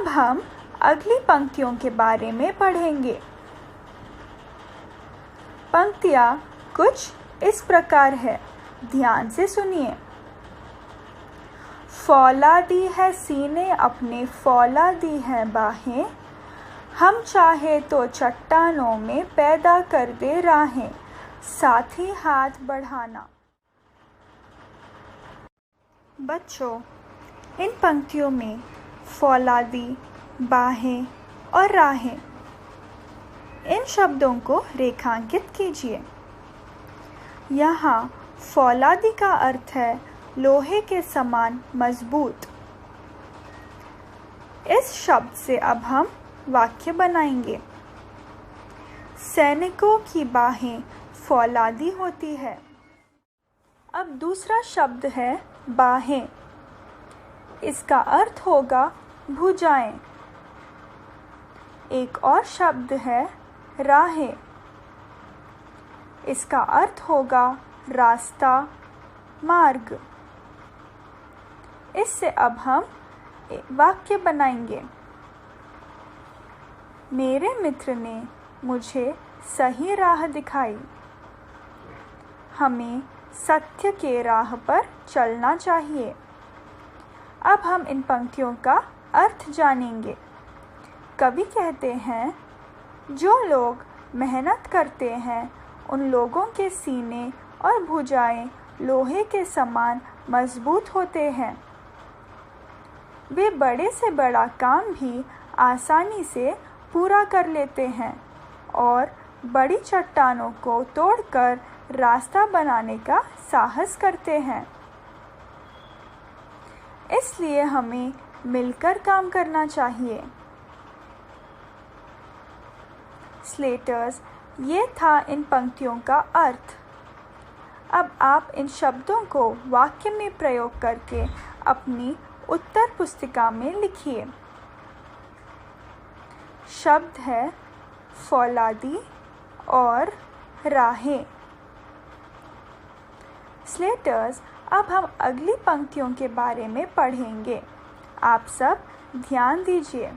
अब हम अगली पंक्तियों के बारे में पढ़ेंगे। पंक्तियाँ कुछ इस प्रकार है, ध्यान से सुनिए। फौलादी है सीने अपने, फौलादी है बाहें, हम चाहे तो चट्टानों में पैदा कर दे राहें, साथ ही हाथ बढ़ाना। बच्चों, इन पंक्तियों में फौलादी, बाहें और राहें, इन शब्दों को रेखांकित कीजिए। यहाँ फौलादी का अर्थ है लोहे के समान मजबूत। इस शब्द से अब हम वाक्य बनाएंगे। सैनिकों की बाहें फौलादी होती है। अब दूसरा शब्द है बाहें। इसका अर्थ होगा भुजाएं। एक और शब्द है राहें। इसका अर्थ होगा रास्ता, मार्ग। इससे अब हम वाक्य बनाएंगे। मेरे मित्र ने मुझे सही राह दिखाई। हमें सत्य के राह पर चलना चाहिए। अब हम इन पंक्तियों का अर्थ जानेंगे। कवि कहते हैं, जो लोग मेहनत करते हैं उन लोगों के सीने और भुजाएं लोहे के समान मजबूत होते हैं। वे बड़े से बड़ा काम भी आसानी से पूरा कर लेते हैं और बड़ी चट्टानों को तोड़कर रास्ता बनाने का साहस करते हैं। इसलिए हमें मिलकर काम करना चाहिए। स्लेटर्स, ये था इन पंक्तियों का अर्थ। अब आप इन शब्दों को वाक्य में प्रयोग करके अपनी उत्तर पुस्तिका में लिखिए। शब्द है फौलादी और राहें। स्लेटर्स, अब हम अगली पंक्तियों के बारे में पढ़ेंगे। आप सब ध्यान दीजिए।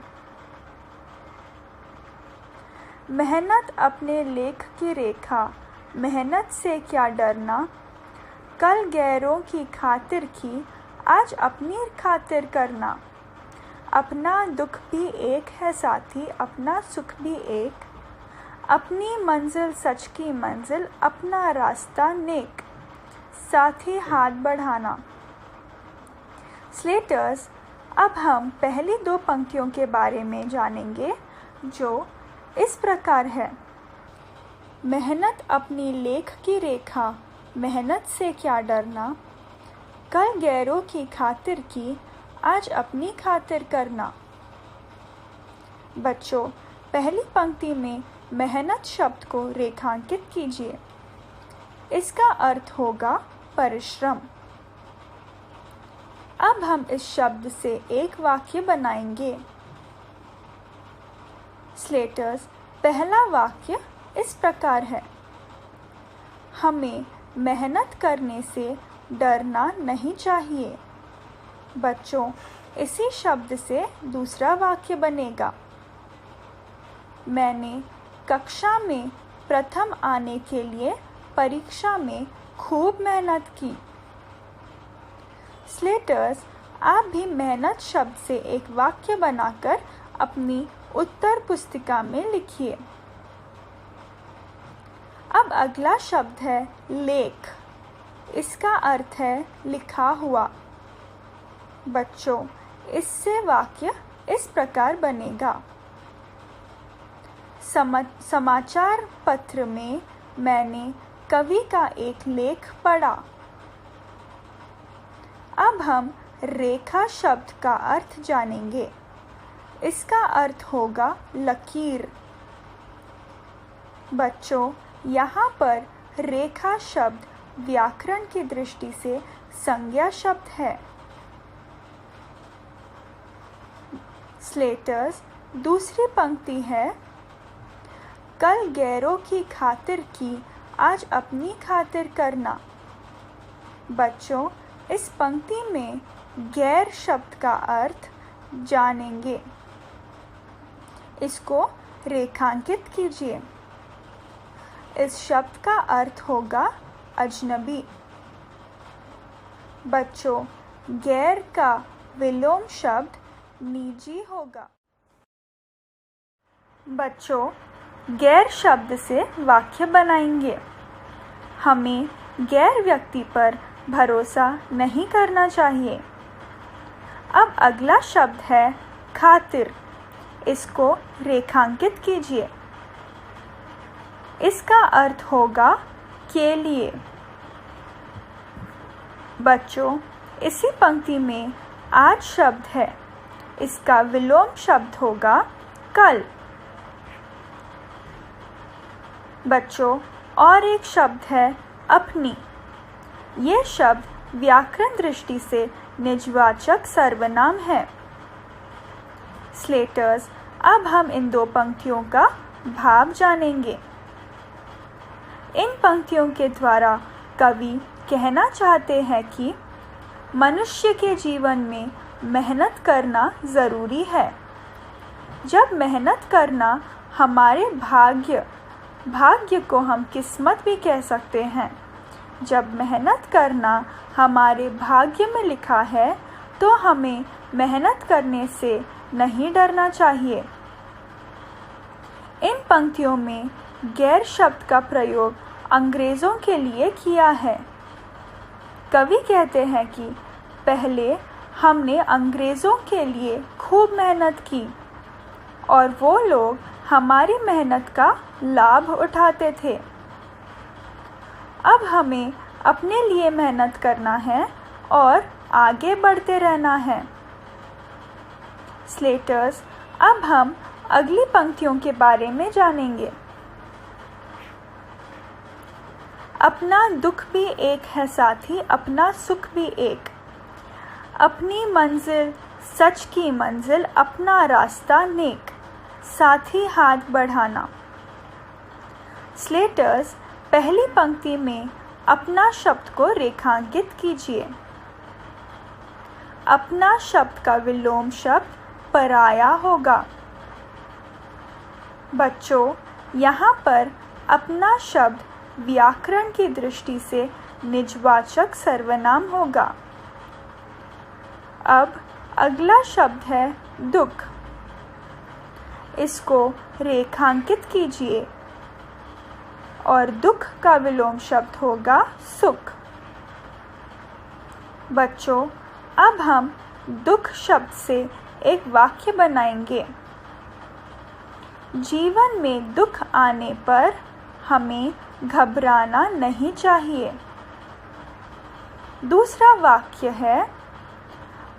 मेहनत अपने लेख की रेखा, मेहनत से क्या डरना, कल गैरों की खातिर की, आज अपनी खातिर करना। अपना दुख भी एक है साथी, अपना सुख भी एक, अपनी मंजिल सच की मंजिल, अपना रास्ता नेक, साथ ही हाथ बढ़ाना। स्लेटर्स, अब हम पहली दो पंक्तियों के बारे में जानेंगे, जो इस प्रकार है। मेहनत अपनी लेख की रेखा, मेहनत से क्या डरना, कल गैरों की खातिर की, आज अपनी खातिर करना। बच्चों, पहली पंक्ति में मेहनत शब्द को रेखांकित कीजिए। इसका अर्थ होगा परिश्रम। अब हम इस शब्द से एक वाक्य बनाएंगे। स्लेटर्स, पहला वाक्य इस प्रकार है। हमें मेहनत करने से डरना नहीं चाहिए। बच्चों, इसी शब्द से दूसरा वाक्य बनेगा। मैंने कक्षा में प्रथम आने के लिए परीक्षा में खूब मेहनत की। स्लेटर्स, आप भी मेहनत शब्द से एक वाक्य बनाकर अपनी उत्तर पुस्तिका में लिखिए। अब अगला शब्द है लेख। इसका अर्थ है लिखा हुआ। बच्चों, इससे वाक्य इस प्रकार बनेगा। समाचार पत्र में मैंने कवि का एक लेख पढ़ा। अब हम रेखा शब्द का अर्थ जानेंगे। इसका अर्थ होगा लकीर। बच्चों, यहाँ पर रेखा शब्द व्याकरण की दृष्टि से संज्ञा शब्द है। स्लेटर्स, दूसरी पंक्ति है, कल गैरों की खातिर की, आज अपनी खातिर करना। बच्चों, इस पंक्ति में गैर शब्द का अर्थ जानेंगे। इसको रेखांकित कीजिए। इस शब्द का अर्थ होगा अजनबी। बच्चों, गैर का विलोम शब्द निजी होगा। बच्चों, गैर शब्द से वाक्य बनाएंगे। हमें गैर व्यक्ति पर भरोसा नहीं करना चाहिए। अब अगला शब्द है खातिर। इसको रेखांकित कीजिए। इसका अर्थ होगा के लिए। बच्चों, इसी पंक्ति में आज शब्द है। इसका विलोम शब्द होगा कल। बच्चों, और एक शब्द है अपनी। ये शब्द व्याकरण दृष्टि से निजवाचक सर्वनाम है। स्लेटर्स, अब हम इन दो पंक्तियों का भाव जानेंगे। इन पंक्तियों के द्वारा कवि कहना चाहते हैं कि मनुष्य के जीवन में मेहनत करना ज़रूरी है। जब मेहनत करना हमारे भाग्य को हम किस्मत भी कह सकते हैं। जब मेहनत करना हमारे भाग्य में लिखा है तो हमें मेहनत करने से नहीं डरना चाहिए। इन पंक्तियों में गैर शब्द का प्रयोग अंग्रेज़ों के लिए किया है। कवि कहते हैं कि पहले हमने अंग्रेज़ों के लिए खूब मेहनत की और वो लोग हमारी मेहनत का लाभ उठाते थे। अब हमें अपने लिए मेहनत करना है और आगे बढ़ते रहना है। स्लेटर्स, अब हम अगली पंक्तियों के बारे में जानेंगे। अपना दुख भी एक है साथी, अपना सुख भी एक। अपनी मंजिल सच की मंजिल, अपना रास्ता नेक, साथी हाथ बढ़ाना। स्लेटर्स, पहली पंक्ति में अपना शब्द को रेखांकित कीजिए। अपना शब्द का विलोम शब्द पराया होगा। बच्चों, यहाँ पर अपना शब्द व्याकरण की दृष्टि से निजवाचक सर्वनाम होगा। अब अगला शब्द है दुख। इसको रेखांकित कीजिए और दुख का विलोम शब्द होगा सुख। बच्चों, अब हम दुख शब्द से एक वाक्य बनाएंगे। जीवन में दुख आने पर हमें घबराना नहीं चाहिए। दूसरा वाक्य है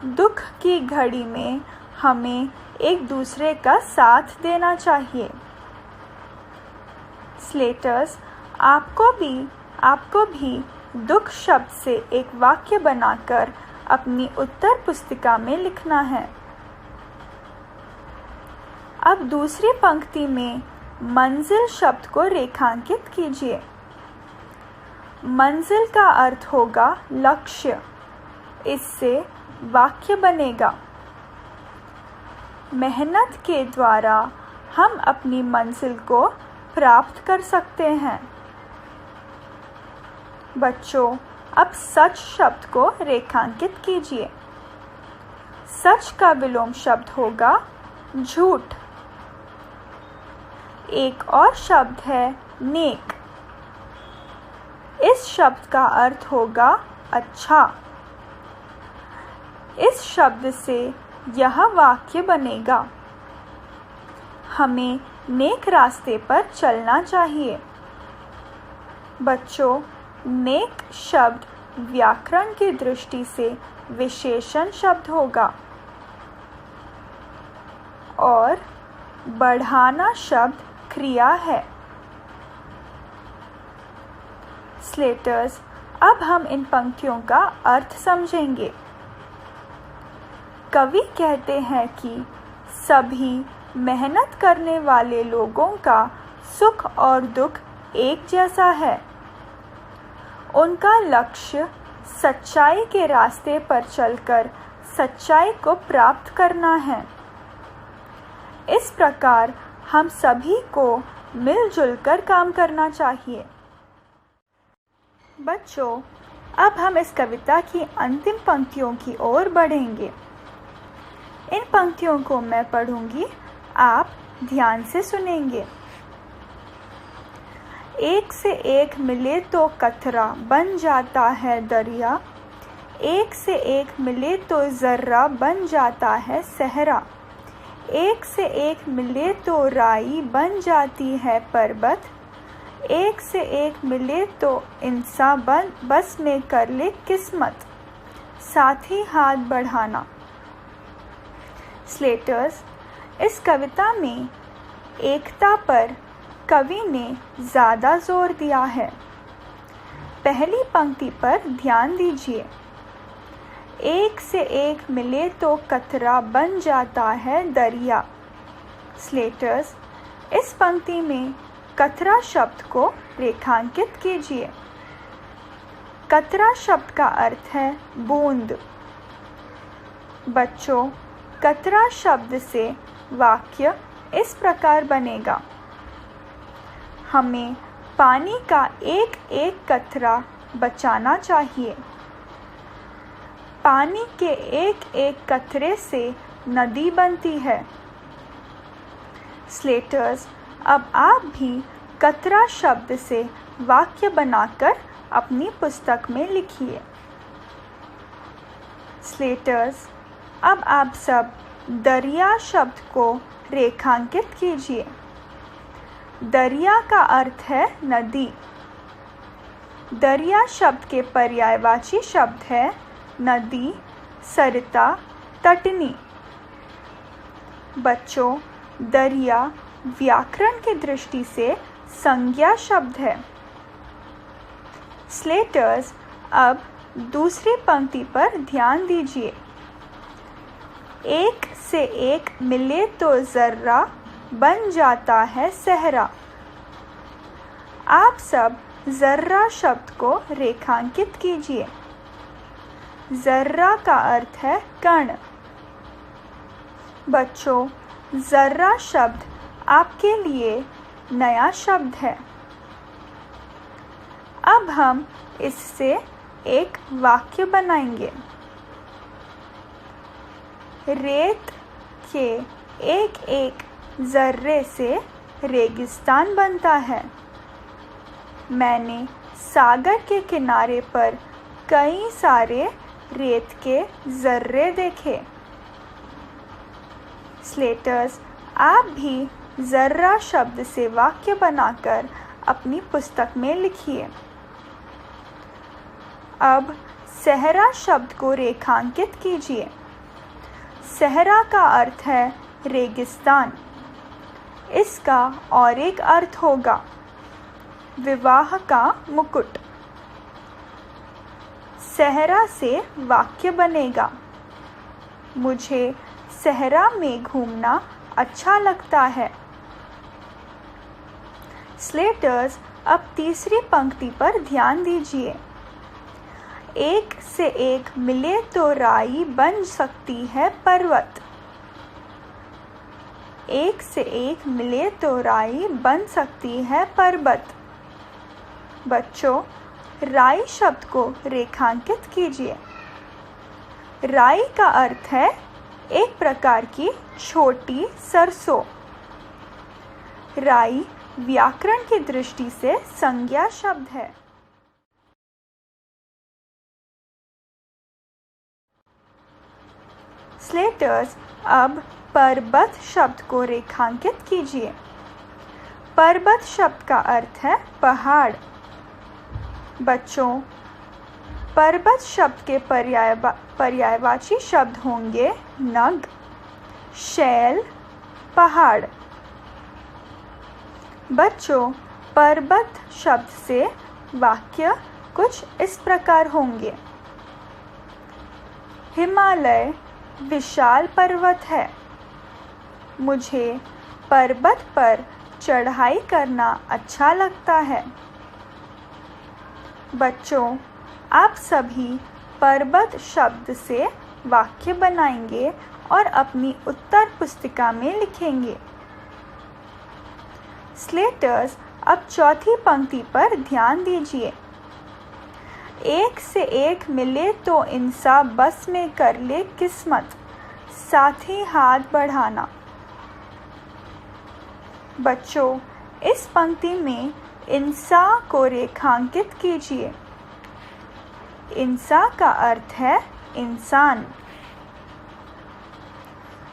दुख की घड़ी में हमें एक दूसरे का साथ देना चाहिए। स्लेटर्स, आपको भी दुख शब्द से एक वाक्य बनाकर अपनी उत्तर पुस्तिका में लिखना है। अब दूसरी पंक्ति में मंजिल शब्द को रेखांकित कीजिए। मंजिल का अर्थ होगा लक्ष्य। इससे वाक्य बनेगा मेहनत के द्वारा हम अपनी मंजिल को प्राप्त कर सकते हैं। बच्चों, अब सच शब्द को रेखांकित कीजिए। सच का विलोम शब्द होगा झूठ। एक और शब्द है नेक। इस शब्द का अर्थ होगा अच्छा। इस शब्द से यह वाक्य बनेगा हमें नेक रास्ते पर चलना चाहिए। बच्चों, नेक शब्द व्याकरण की दृष्टि से विशेषण शब्द होगा और बढ़ाना शब्द क्रिया है। स्लेटर्स, अब हम इन पंक्तियों का अर्थ समझेंगे। कवि कहते हैं कि सभी मेहनत करने वाले लोगों का सुख और दुख एक जैसा है। उनका लक्ष्य सच्चाई के रास्ते पर चलकर सच्चाई को प्राप्त करना है। इस प्रकार हम सभी को मिलजुल कर काम करना चाहिए। बच्चों, अब हम इस कविता की अंतिम पंक्तियों की ओर बढ़ेंगे। इन पंक्तियों को मैं पढ़ूंगी, आप ध्यान से सुनेंगे। एक से एक मिले तो कतरा बन जाता है दरिया, एक से एक मिले तो ज़र्रा बन जाता है सहरा, एक से एक मिले तो राई बन जाती है पर्वत, एक से एक मिले तो इंसान बस में कर ले किस्मत, साथ ही हाथ बढ़ाना। स्लेटर्स, इस कविता में एकता पर कवि ने ज़्यादा जोर दिया है। पहली पंक्ति पर ध्यान दीजिए। एक से एक मिले तो कतरा बन जाता है दरिया। स्लेटर्स, इस पंक्ति में कतरा शब्द को रेखांकित कीजिए। कतरा शब्द का अर्थ है बूंद। बच्चों, कतरा शब्द से वाक्य इस प्रकार बनेगा। हमें पानी का एक एक कतरा बचाना चाहिए। पानी के एक एक कतरे से नदी बनती है। स्लेटर्स, अब आप भी कतरा शब्द से वाक्य बनाकर अपनी पुस्तक में लिखिए। स्लेटर्स, अब आप सब दरिया शब्द को रेखांकित कीजिए। दरिया का अर्थ है नदी। दरिया शब्द के पर्यायवाची शब्द है नदी, सरिता, तटनी। बच्चों, दरिया व्याकरण की दृष्टि से संज्ञा शब्द है। स्लेटर्स, अब दूसरी पंक्ति पर ध्यान दीजिए। एक से एक मिले तो ज़र्रा बन जाता है सहरा। आप सब ज़र्रा शब्द को रेखांकित कीजिए। ज़र्रा का अर्थ है कण। बच्चों, ज़र्रा शब्द आपके लिए नया शब्द है। अब हम इससे एक वाक्य बनाएंगे। रेत के एक एक ज़र्रे से रेगिस्तान बनता है। मैंने सागर के किनारे पर कई सारे रेत के ज़र्रे देखे। स्लेटर्स, आप भी ज़र्रा शब्द से वाक्य बनाकर अपनी पुस्तक में लिखिए। अब सहरा शब्द को रेखांकित कीजिए। सहरा का अर्थ है रेगिस्तान। इसका और एक अर्थ होगा विवाह का मुकुट। सहरा से वाक्य बनेगा। मुझे सहरा में घूमना अच्छा लगता है। स्लेटर्स, अब तीसरी पंक्ति पर ध्यान दीजिए। एक से एक मिले तो राई बन सकती है पर्वत। एक से एक मिले तो राई बन सकती है पर्वत। बच्चों, राई शब्द को रेखांकित कीजिए। राई का अर्थ है एक प्रकार की छोटी सरसों। राई व्याकरण की दृष्टि से संज्ञा शब्द है। स्लेटर्स, अब पर्वत शब्द को रेखांकित कीजिए। पर्वत शब्द का अर्थ है पहाड़। बच्चों, पर्वत शब्द के पर्यायवाची शब्द होंगे नग, शैल, पहाड़। बच्चों, पर्वत शब्द से वाक्य कुछ इस प्रकार होंगे। हिमालय विशाल पर्वत है। मुझे पर्वत पर चढ़ाई करना अच्छा लगता है। बच्चों, आप सभी पर्वत शब्द से वाक्य बनाएंगे और अपनी उत्तर पुस्तिका में लिखेंगे। स्लेटर्स, अब चौथी पंक्ति पर ध्यान दीजिए। एक से एक मिले तो इंसा बस में कर ले किस्मत, साथ ही हाथ बढ़ाना। बच्चों, इस पंक्ति में इंसा को रेखांकित कीजिए। इंसा का अर्थ है इंसान।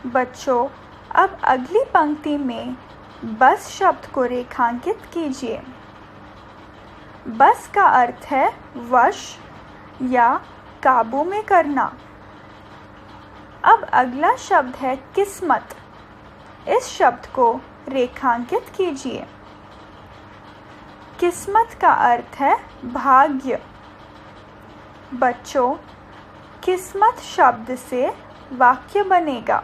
बच्चों, अब अगली पंक्ति में बस शब्द को रेखांकित कीजिए। बस का अर्थ है वश या काबू में करना। अब अगला शब्द है किस्मत। इस शब्द को रेखांकित कीजिए। किस्मत का अर्थ है भाग्य। बच्चों, किस्मत शब्द से वाक्य बनेगा।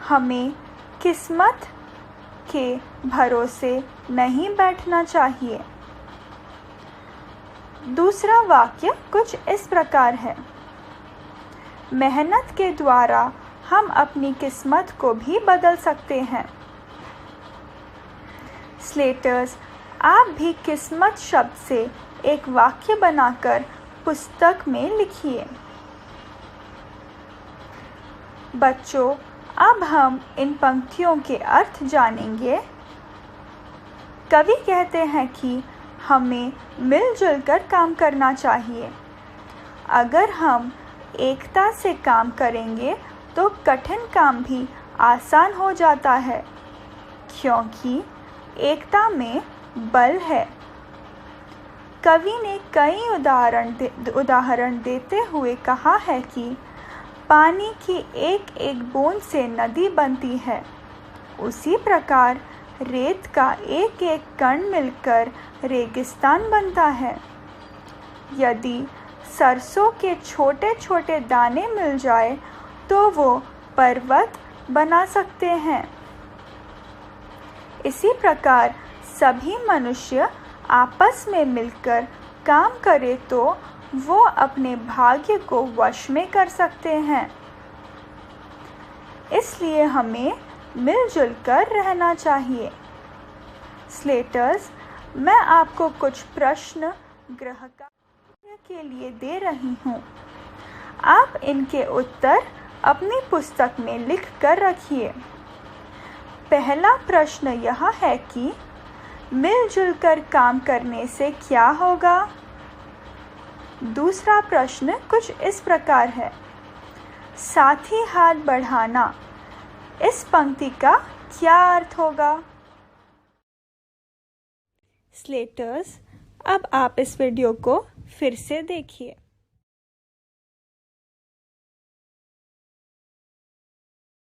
हमें किस्मत के भरोसे नहीं बैठना चाहिए। दूसरा वाक्य कुछ इस प्रकार है। मेहनत के द्वारा हम अपनी किस्मत को भी बदल सकते हैं। स्लेटर्स, आप भी किस्मत शब्द से एक वाक्य बनाकर पुस्तक में लिखिए। बच्चों, अब हम इन पंक्तियों के अर्थ जानेंगे। कवि कहते हैं कि हमें मिलजुल कर काम करना चाहिए। अगर हम एकता से काम करेंगे तो कठिन काम भी आसान हो जाता है, क्योंकि एकता में बल है। कवि ने कई उदाहरण देते हुए कहा है कि पानी की एक एक बूंद से नदी बनती है, उसी प्रकार रेत का एक एक कण मिलकर रेगिस्तान बनता है। यदि सरसों के छोटे छोटे दाने मिल जाए तो वो पर्वत बना सकते हैं। इसी प्रकार सभी मनुष्य आपस में मिलकर काम करें तो वो अपने भाग्य को वश में कर सकते हैं। इसलिए हमें मिलजुल कर रहना चाहिए। स्लेटर्स, मैं आपको कुछ प्रश्न गृह कार्य के लिए दे रही हूँ। आप इनके उत्तर अपनी पुस्तक में लिख कर रखिए। पहला प्रश्न यह है कि मिलजुल कर काम करने से क्या होगा? दूसरा प्रश्न कुछ इस प्रकार है। साथी हाथ बढ़ाना, इस पंक्ति का क्या अर्थ होगा? स्लेटर्स, अब आप इस वीडियो को फिर से देखिए।